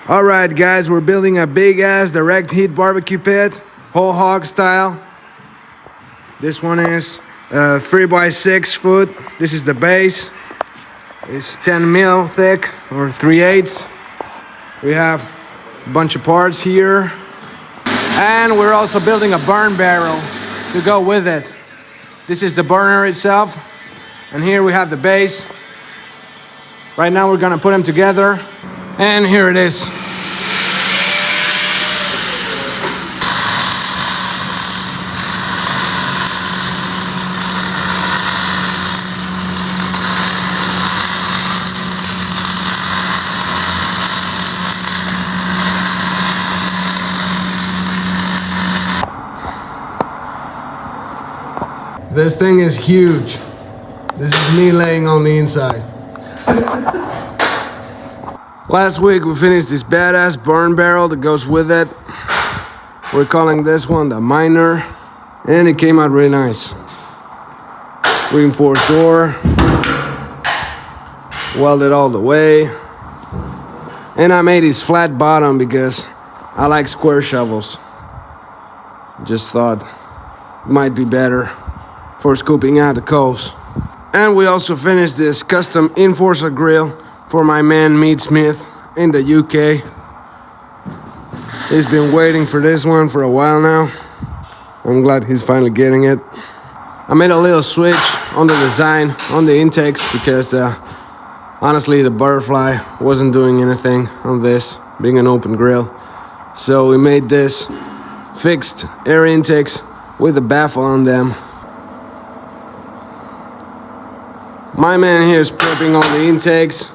Alright guys, we're building a big ass direct heat barbecue pit, whole hog style. This one is 3 by 6 foot. This is the base. It's 10 mil thick or 3/8. We have a bunch of parts here. And we're also building a burn barrel to go with it. This is the burner itself. And here we have the base. Right now we're gonna put them together. And here it is. This thing is huge. This is me laying on the inside. Last week we finished this badass burn barrel that goes with it. We're calling this one the Miner, and it came out really nice. Reinforced door, welded all the way, and I made this flat bottom because I like square shovels. Just thought it might be better for scooping out the coals. And we also finished this custom Enforcer grill for my man Meat Smith in the UK. He's been waiting for this one for a while now. I'm glad he's finally getting it. I made a little switch on the design on the intakes because honestly the butterfly wasn't doing anything on this, being an open grill. So we made this fixed air intakes with a baffle on them. My man here is prepping all the intakes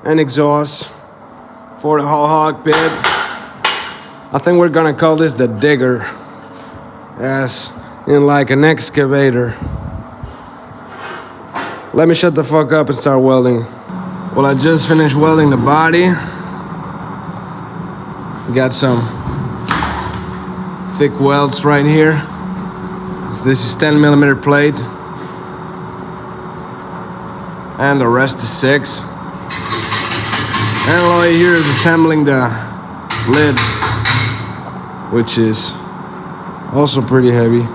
and exhausts for the whole hog pit. I think we're gonna call this the digger, as in like an excavator. Let me shut the fuck up and start welding. Well, I just finished welding the body. We got some thick welds right here. So this is 10mm plate. And the rest is 6. And Lloyd here is assembling the lid, which is also pretty heavy.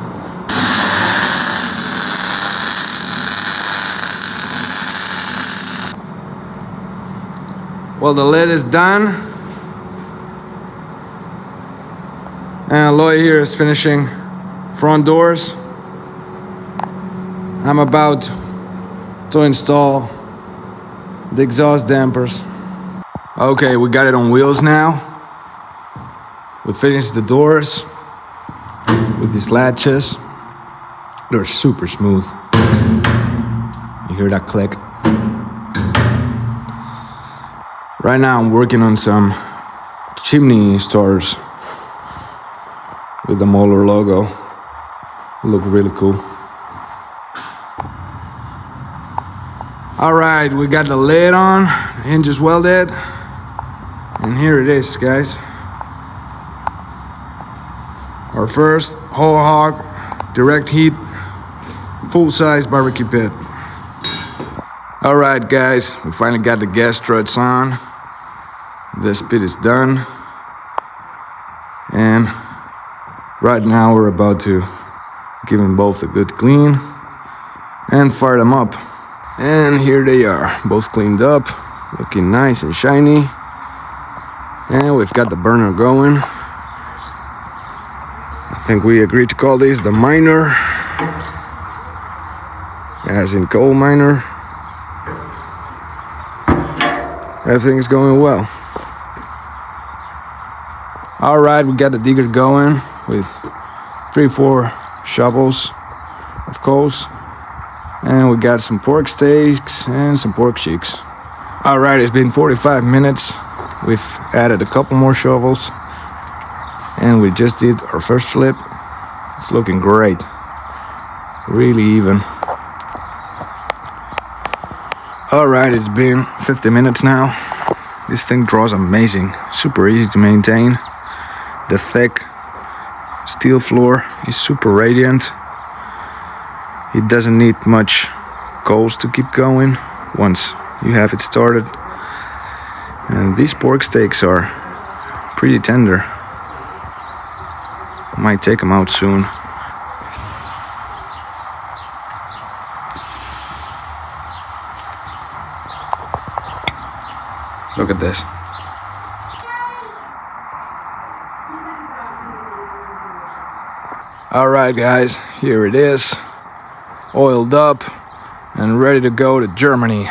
Well, the lid is done. And Lloyd here is finishing front doors. I'm about to install the exhaust dampers. Okay, we got it on wheels now. We finished the doors with these latches. They're super smooth. You hear that click? Right now I'm working on some chimney starters with the Moller logo. Look really cool. Alright, we got the lid on, the hinges welded, and here it is, guys. Our first whole hog, direct heat, full-size barbecue pit. Alright guys, we finally got the gas struts on. This pit is done. And right now we're about to give them both a good clean and fire them up. And here they are, both cleaned up, looking nice and shiny. And we've got the burner going. I think we agreed to call this the Miner, as in coal miner. Everything's going well. Alright, we got the digger going with 3-4 shovels of coals. And we got some pork steaks and some pork cheeks. Alright, it's been 45 minutes. We've added a couple more shovels. And we just did our first flip. It's looking great. Really even. Alright, it's been 50 minutes now. This thing draws amazing. Super easy to maintain. The thick steel floor is super radiant. It doesn't need much coals to keep going once you have it started. And these pork steaks are Pretty tender. Might take them out soon. Look at this. All right, guys, here it is, oiled up and ready to go to Germany.